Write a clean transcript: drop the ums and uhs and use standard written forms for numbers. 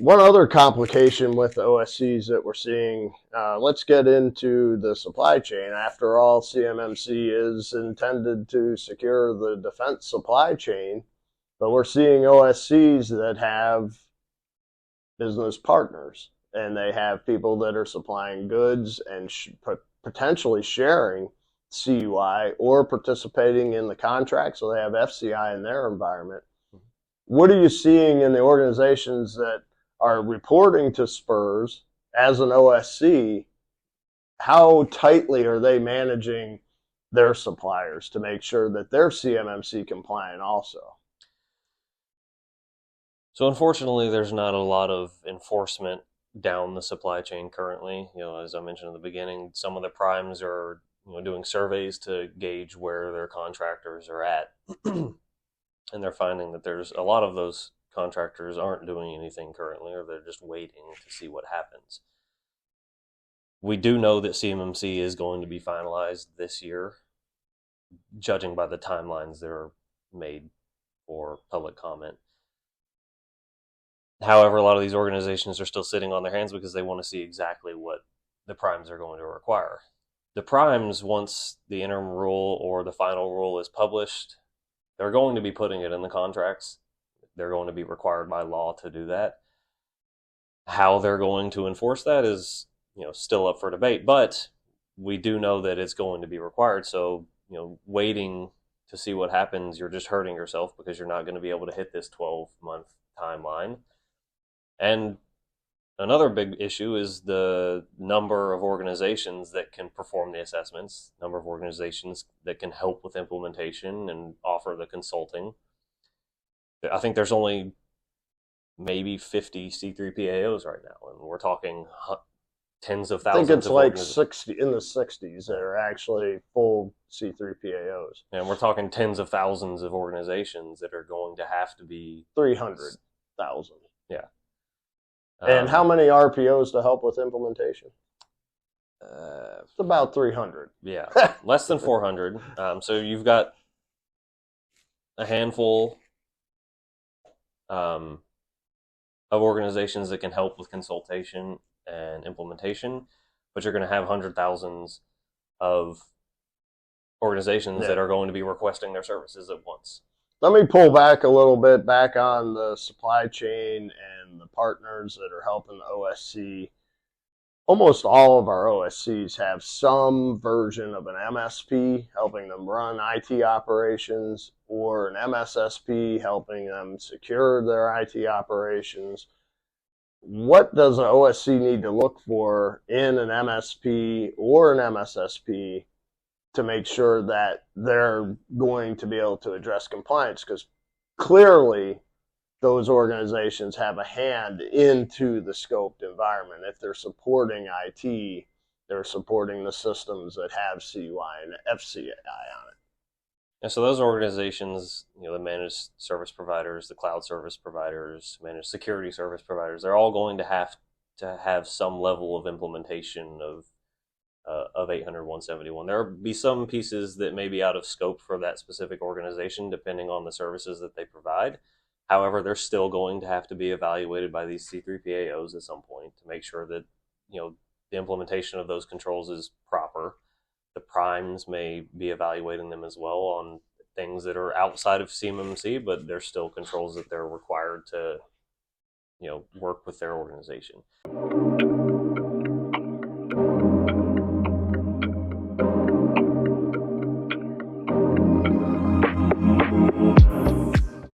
One other complication with the OSCs that we're seeing, let's get into the supply chain. After all, CMMC is intended to secure the defense supply chain, but we're seeing OSCs that have business partners, and they have people that are supplying goods and potentially sharing CUI or participating in the contract, so they have FCI in their environment. What are you seeing in the organizations that are reporting to SPURS as an OSC? How tightly are they managing their suppliers to make sure that they're CMMC compliant also? So unfortunately, there's not a lot of enforcement down the supply chain currently. As I mentioned in the beginning, some of the primes are doing surveys to gauge where their contractors are at, and they're finding that there's a lot of those contractors aren't doing anything currently, or they're just waiting to see what happens. We do know that CMMC is going to be finalized this year, judging by the timelines that are made for public comment. However, a lot of these organizations are still sitting on their hands because they want to see exactly what the primes are going to require. The primes, once the interim rule or the final rule is published, they're going to be putting it in the contracts. They're going to be required by law to do that. How they're going to enforce that is, still up for debate, but we do know that it's going to be required. So, waiting to see what happens, you're just hurting yourself because you're not going to be able to hit this 12-month timeline. And another big issue is the number of organizations that can perform the assessments, number of organizations that can help with implementation and offer the consulting. I think there's only maybe 50 C3PAOs right now, and we're talking tens of thousands. I think it's like 60 in the 60s that are actually full C3PAOs. And we're talking tens of thousands of organizations that are going to have to be 300,000. Yeah. And how many RPOs to help with implementation? It's about 300. Yeah, less than 400. So you've got a handful of organizations that can help with consultation and implementation, but you're going to have thousands of organizations that are going to be requesting their services at once. Let me pull back a little bit back on the supply chain and the partners that are helping the OSC. Almost all of our OSCs have some version of an MSP helping them run IT operations, or an MSSP helping them secure their IT operations. What does an OSC need to look for in an MSP or an MSSP to make sure that they're going to be able to address compliance? Because clearly those organizations have a hand into the scoped environment. If they're supporting IT, they're supporting the systems that have CUI and FCI on it. And so those organizations, the managed service providers, the cloud service providers, managed security service providers, they're all going to have some level of implementation of 800.171. There will be some pieces that may be out of scope for that specific organization, depending on the services that they provide. However, they're still going to have to be evaluated by these C3PAOs at some point to make sure that the implementation of those controls is proper. The primes may be evaluating them as well on things that are outside of CMMC, but there's still controls that they're required to work with their organization.